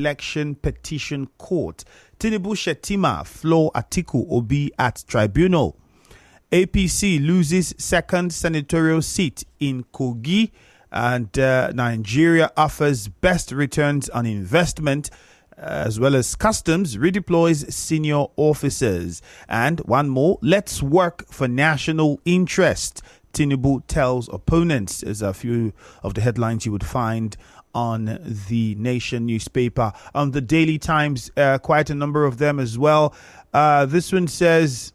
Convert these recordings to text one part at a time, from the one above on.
election petition court. Tinubu Shettima floor Atiku Obi at tribunal. APC loses second senatorial seat in Kogi. And Nigeria offers best returns on investment, as well as customs redeploys senior officers. And one more, let's work for national interest, Tinubu tells opponents. There's a few of the headlines you would find on the Nation newspaper. On the Daily Times, quite a number of them as well. This one says,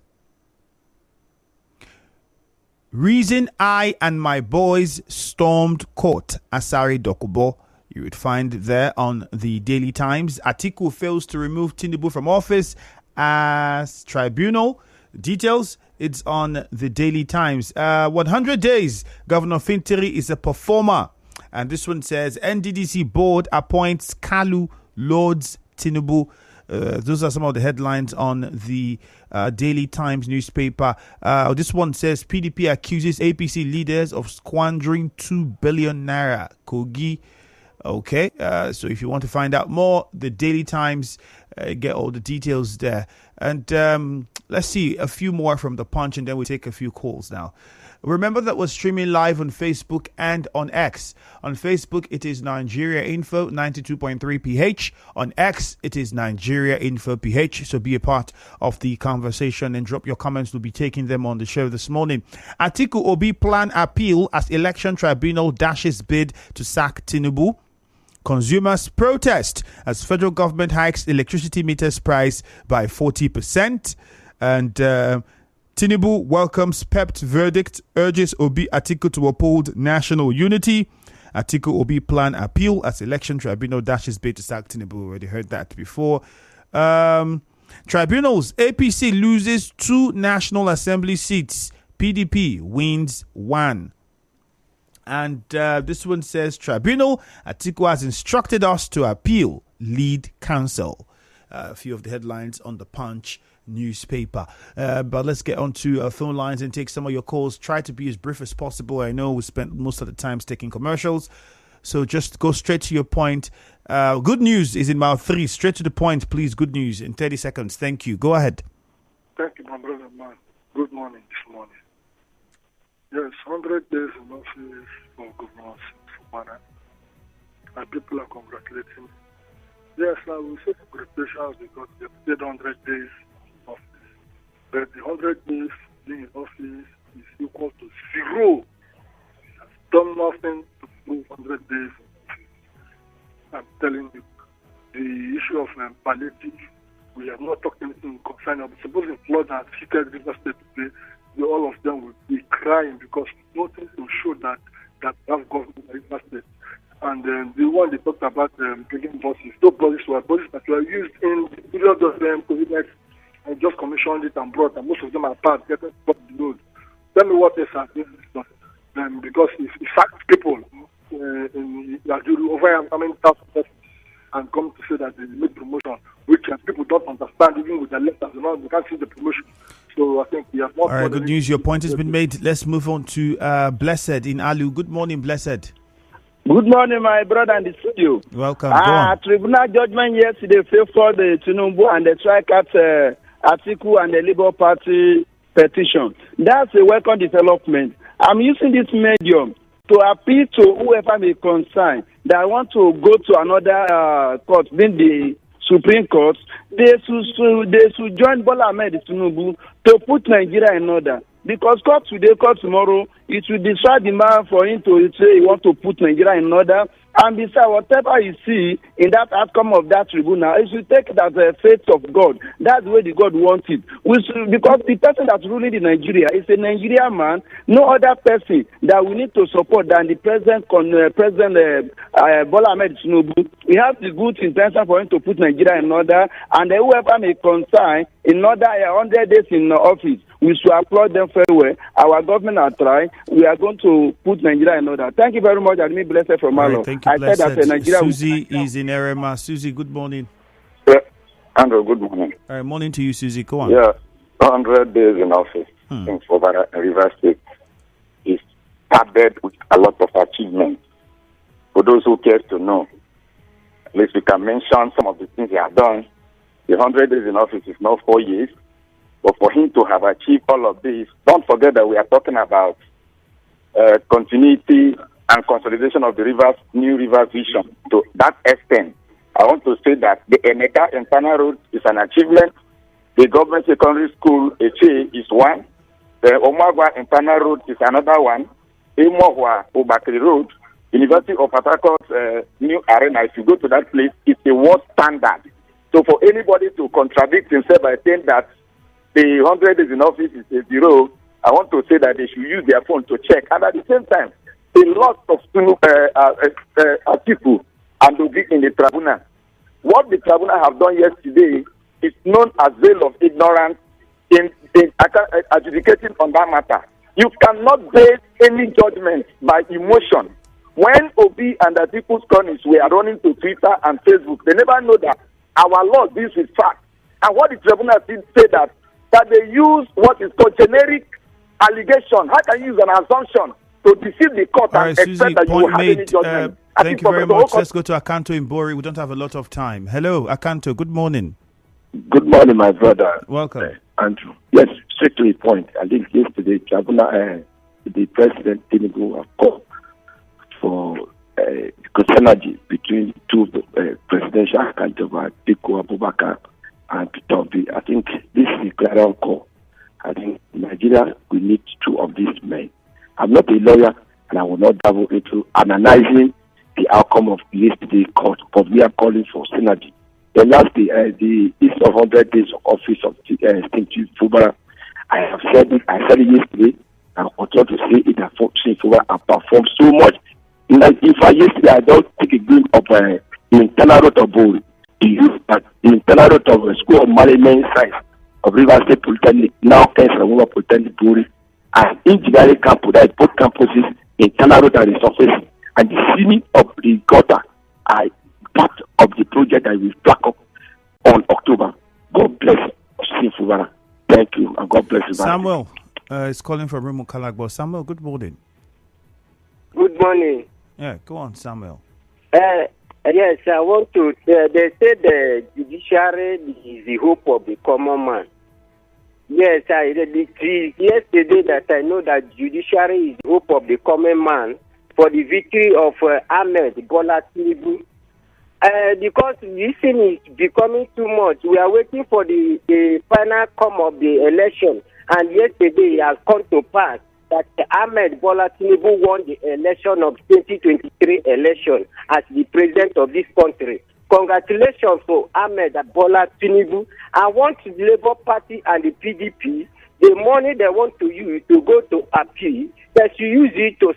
reason I and my boys stormed court, Asari Dokubo. You would find there on the Daily Times. Atiku fails to remove Tinubu from office as tribunal. Details, it's on the Daily Times. 100 days, Governor Fintiri is a performer. And this one says, NDDC board appoints Kalu Lords Tinubu. Those are some of the headlines on the Daily Times newspaper. This one says, PDP accuses APC leaders of squandering 2 billion naira. Kogi. Okay, so if you want to find out more, the Daily Times, get all the details there. And let's see a few more from the Punch, and then we'll take a few calls now. Remember that we're streaming live on Facebook and on X. On Facebook, it is Nigeria Info 92.3 PH. On X, it is Nigeria Info PH. So be a part of the conversation and drop your comments. We'll be taking them on the show this morning. Atiku Obi plan appeal as election tribunal dashes bid to sack Tinubu. Consumers protest as federal government hikes electricity meters price by 40%. And Tinubu welcomes PEP's verdict, urges Obi Atiku to uphold national unity. Atiku Obi plan appeal as election tribunal dashes bid to sack Tinubu. Already heard that before. Tribunals, APC loses 2 National Assembly seats. PDP wins 1. And this one says, Tribunal, Atiku has instructed us to appeal, lead counsel. A few of the headlines on the Punch newspaper. But let's get on to phone lines and take some of your calls. Try to be as brief as possible. I know we spent most of the time taking commercials, so just go straight to your point. Good news is in mouth 3. Straight to the point, please. Good news in 30 seconds. Thank you. Go ahead. Thank you, my brother, man. Good morning this morning. Yes, 100 days in office for Governor Fubara. And people are congratulating. Yes, I will say congratulations because they stayed 100 days in office. But the 100 days being in office is equal to 0. He has done nothing to prove 100 days in office. I'm telling you, the issue of palliative, we have not talked anything concerning. Supposing flood has hit River State today, all of them will be crying because nothing to show that have government in River State. And the one they talked about bringing buses, those buses that were used in the period of COVID-19. I just commissioned it and brought, and most of them are parked, getting off the road. Tell me what else has been done. Because it sacked people over how many thousand persons and come to say that they made promotion, which people don't understand, even with the letters, they can't see the promotion. So I think we have more. All right, good news. Your point has been made. Let's move on to Blessed in Alu. Good morning, Blessed. Good morning, my brother in the studio. Welcome. Go on. Tribunal judgment yesterday favored the Tinubu and the strike at Atiku and the Labour Party petition. That's a welcome development. I'm using this medium to appeal to whoever may concern that want to go to another court, being the Supreme Court. They should join Bola Ahmed Tinubu to put Nigeria in order. Because court today, court tomorrow, it will decide the man for him to say he want to put Nigeria in order. And besides, whatever you see in that outcome of that tribunal, you should take it as a faith of God. That's the way the God wants it. Because the person that's ruling in Nigeria is a Nigerian man, no other person that we need to support than the President Bola Ahmed Tinubu. We have the good intention for him to put Nigeria in order, and whoever may concern in another 100 days in office, we should applaud them very well. Our government are trying. We are going to put Nigeria in order. Thank you very much. And me blessed from Malo. Thank you, Blessed. I said that Nigeria Susie is in Erema. Susie, good morning. Yeah, Andrew, good morning. All right, morning to you, Susie. Go on. Yeah, 100 days in office in River State is started with a lot of achievements. For those who care to know, At least we can mention some of the things he has done. The 100 days in office is not 4 years. But for him to have achieved all of this, don't forget that we are talking about continuity and consolidation of the new rivers vision. To that extent, I want to say that the Emeka internal road is an achievement. The government secondary school, Eche, is one. The Omagwa internal road is another one. Imohwa Obakri Road, University of Port Harcourt new arena, if you go to that place, it's a world standard. So for anybody to contradict himself by saying that the 100 days in office is a zero, I want to say that they should use their phone to check. And at the same time, a lot of people and will be in the tribunal. What the tribunal have done yesterday is known as veil of ignorance in adjudicating on that matter. You cannot base any judgment by emotion. When Obi and the People's Cronies were running to Twitter and Facebook, they never know that our law deals with facts. And what the tribunal did say that they use what is called generic allegation. How can you use an assumption to deceive the court and expect Susie, that you will have any judgment? Thank you very much. Let's go to Akanto in Bori. We don't have a lot of time. Hello, Akanto. Good morning. Good morning, my brother. Welcome. Andrew. Yes, straight to the point. I think yesterday, the President Tinubu have called for synergy between two presidential candidates, Atiku Abubakar and Peter Obi. I think this is a clear call. I think Nigeria, we need two of these men. I'm not a lawyer, and I will not dabble into analyzing the outcome of yesterday's court, but we are calling for synergy. The last day, the East of 100 days of office of Steve Fubara, I said it yesterday, and I want to say it that Steve Fubara have performed so much. In fact, yesterday I don't take a glimpse of the internal road of Bori. The internal road of the School of Management Science of River State Polytechnic, now Kensington Polytechnic Bori, and engineering campus, that is both campuses, internal road and resurfacing, and the ceiling of the gutter are part of the project that will flag up on October. God bless Steve Fubara. Thank you, and God bless you. Samuel is calling from Remo Kalagbo. Samuel, good morning. Good morning. Yeah, go on, Samuel. Yes, I want to. They say the judiciary is the hope of the common man. Yes, yesterday that I know that judiciary is the hope of the common man for the victory of Ahmed Bola Tinubu. Because this thing is becoming too much. We are waiting for the final outcome of the election, and yesterday it has come to pass that Ahmed Bola Tinubu won the election of 2023 election as the president of this country. Congratulations for Ahmed Bola Tinubu. I want the Labour Party and the PDP, the money they want to use to go to appeal, they should use it to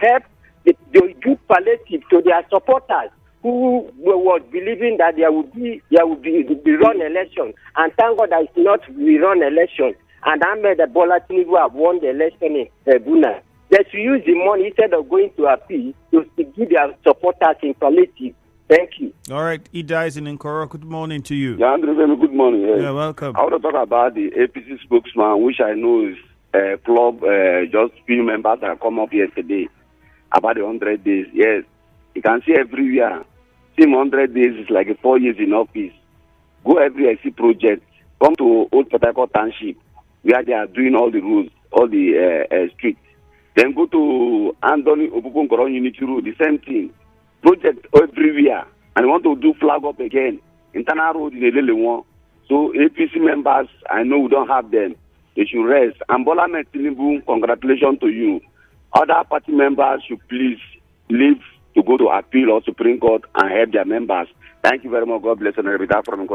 help the good palliative to their supporters who was believing that there would be run election, and thank God that it's not the run election. And Ahmed Bola Tinubu have won the election in Tribunal. They should use the money instead of going to appeal to give their supporters in palliative. Thank you. All right, Ida is in Nkoro. Good morning to you. Yeah, Andrew, good morning. Yeah, welcome. I want to talk about the APC spokesman, which I know is a club, just few members that come up yesterday about the 100 days. Yes, you can see everywhere. Same 100 days is like 4 years in office. Go every IC project. Come to Old Port Harcourt Township, where they are doing all the roads, all the streets. Then go to Anthony Obukonkoro Unity Road, the same thing. Project everywhere. And want to do flag up again. Internal road in Elelewan. So APC members, I know we don't have them. They should rest. And Bola Tinubu, congratulations to you. Other party members should please leave to go to appeal or Supreme Court and help their members. Thank you very much. God bless you. From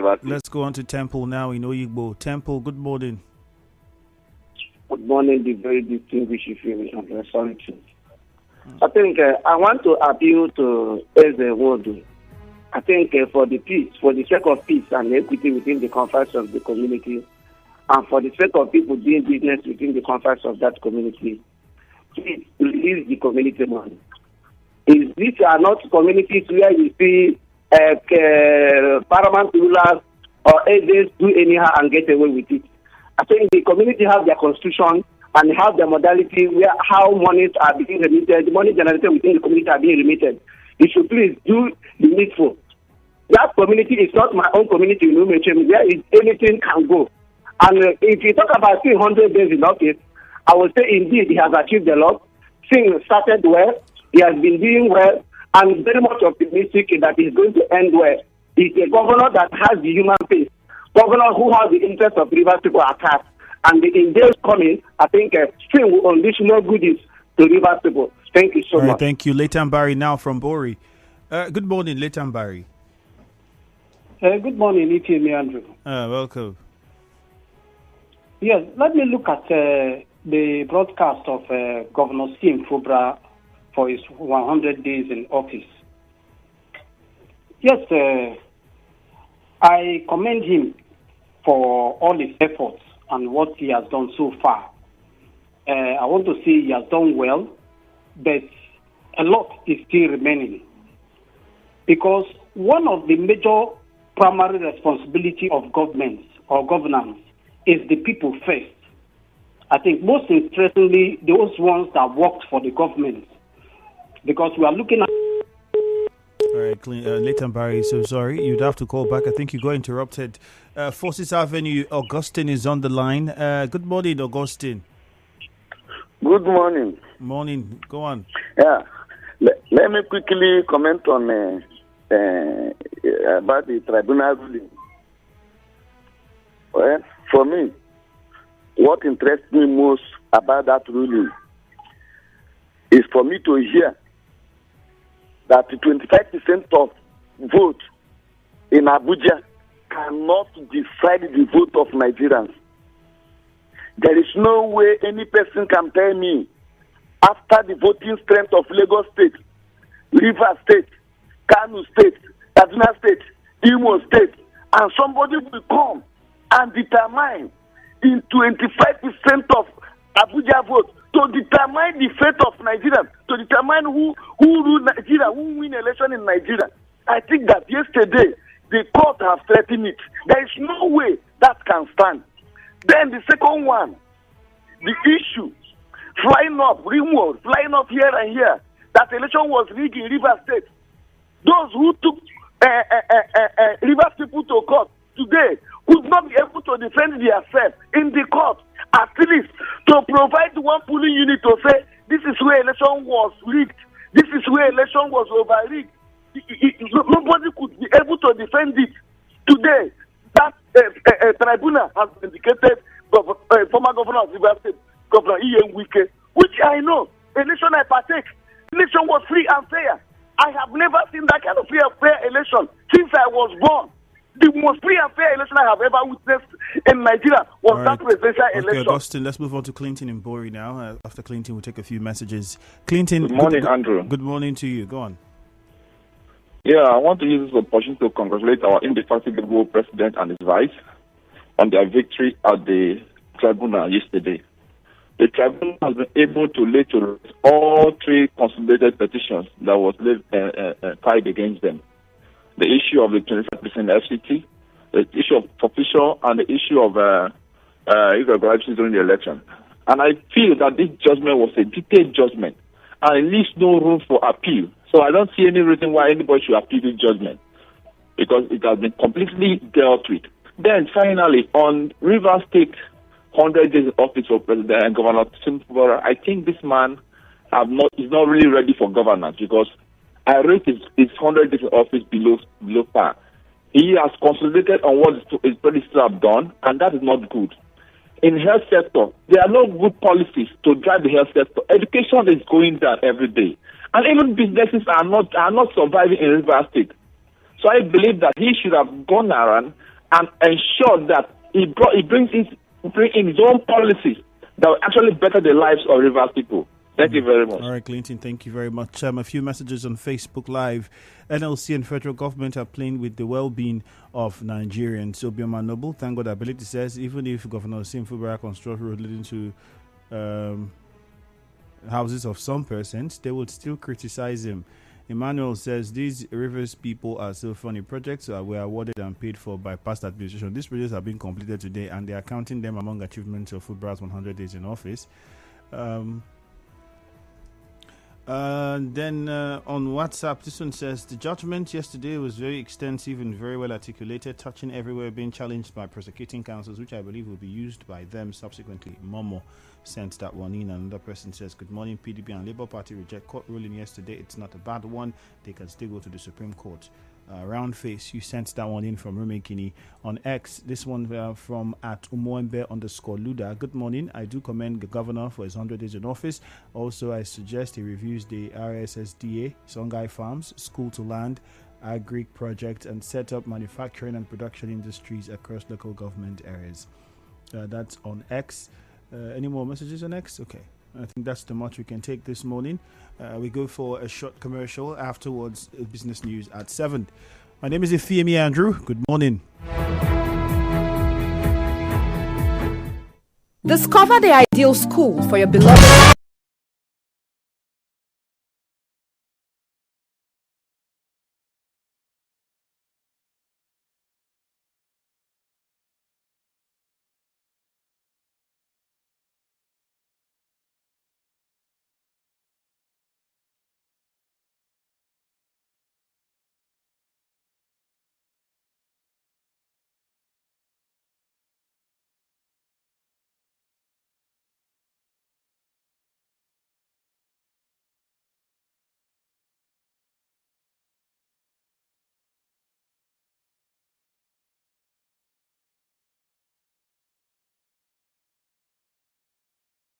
right, let's go on to Temple now in Oyigbo. Temple, good morning. Good morning, the very distinguished and authority. I think I want to appeal to Eze Wodu. I think for the peace, for the sake of peace and equity within the confines of the community, and for the sake of people doing business within the confines of that community, please release the community money. These are not communities where you see paramount rulers or agents do anyhow and get away with it. I think the community have their constitution and have their modality where how monies are being remitted, the money generated within the community are being remitted. he should please do the needful. That community is not my own community in Umechem, where anything can go. And if you talk about 100 days in office, I would say indeed he has achieved a lot. Things started well, he has been doing well, and very much optimistic that he's going to end well. He's a governor that has the human face, governor who has the interest of Rivers people at heart. And in days coming, I think still will unleash more goodies to Rivers people. Thank you so much. Thank you. Leighton Barry now from Bori. Good morning, Leighton Barry. Good morning, Iti Andrew. Welcome. Yes, let me look at the broadcast of Governor Sim Fubara for his 100 days in office. Yes, I commend him for all his efforts and what he has done so far. I want to say he has done well, but a lot is still remaining. Because one of the major primary responsibility of governments or governance is the people first. I think most interestingly, those ones that worked for the government. Because we are looking at... All right, Leighton Barry, so sorry. You'd have to call back. I think you got interrupted. Forces Avenue, Augustine is on the line. Good morning, Augustine. Good morning. Morning. Go on. Yeah. Let me quickly comment on about the tribunal ruling. Well, for me, what interests me most about that ruling is for me to hear that the 25% of vote in Abuja cannot decide the vote of Nigerians. There is no way any person can tell me after the voting strength of Lagos State, Rivers State, Kano State, Kaduna State, Imo State, and somebody will come and determine in 25% of Abuja vote to determine the fate of Nigeria, to determine who rule Nigeria, who win election in Nigeria. I think that yesterday the court has threatened it. There is no way that can stand. Then the second one, the issue, flying up, rumors, flying up here and here, that election was rigged in Rivers State. Those who took Rivers people to court today would not be able to defend themselves in the court, at least to provide one polling unit to say, this is where election was rigged, this is where election was over-rigged. Nobody could be able to defend it. Today, that tribunal has indicated former governor of Rivers State, Governor Ian Wike, which I know, election I partake, election was free and fair. I have never seen that kind of free and fair election since I was born. The most free and fair election I have ever witnessed in Nigeria was that presidential election. Augustine, let's move on to Clinton in Bori now. After Clinton, we'll take a few messages. Clinton, good morning, Andrew. Good morning to you. Go on. Yeah, I want to use this opportunity to congratulate our indefatigable president and his vice on their victory at the tribunal yesterday. The tribunal has been able to lay to rest all three consolidated petitions that was filed against them. The issue of the 25% FCT, the issue of forfeiture, and the issue of irregularities during the election. And I feel that this judgment was a detailed judgment, and it leaves no room for appeal. So I don't see any reason why anybody should appeal this judgment, because it has been completely dealt with. Then finally, on Rivers State, 100 days in office for President and Governor Sim Fubara, I think this man is not really ready for governance, because I rate his 100 days in office below par. He has consolidated on what his predecessors have done, and that is not good. In the health sector, there are no good policies to drive the health sector. Education is going down every day, and even businesses are not surviving in Rivers State. So I believe that he should have gone around and ensured that he brings in his own policies that will actually better the lives of Rivers people. Thank you very much. All right, Clinton, thank you very much. A few messages on Facebook Live. NLC and federal government are playing with the well-being of Nigerians. Obioma Noble, thank God ability says, even if Governor Sim Fubara construct road leading to houses of some persons, they would still criticize him. Emmanuel says, these Rivers people are still funny projects were awarded and paid for by past administration. These projects have been completed today, and they are counting them among achievements of Fubara's 100 days in office. Then on WhatsApp, this one says the judgment yesterday was very extensive and very well articulated, touching everywhere, being challenged by prosecuting counsels, which I believe will be used by them subsequently. Momo sent that one in. Another person says, good morning, PDP and Labour Party reject court ruling yesterday. It's not a bad one. They can still go to the Supreme Court. Round face, you sent that one in from Rumekini on X. This one from at Umoembe_Luda. Good morning. I do commend the governor for his 100 days in office. Also, I suggest he reviews the RSSDA, Songhai Farms, School to Land, Agri project, and set up manufacturing and production industries across local government areas. That's on X. Any more messages on X? Okay. I think that's the much we can take this morning. We go for a short commercial. Afterwards, business news at 7. My name is Ifeemi Andrew. Good morning. Discover the ideal school for your beloved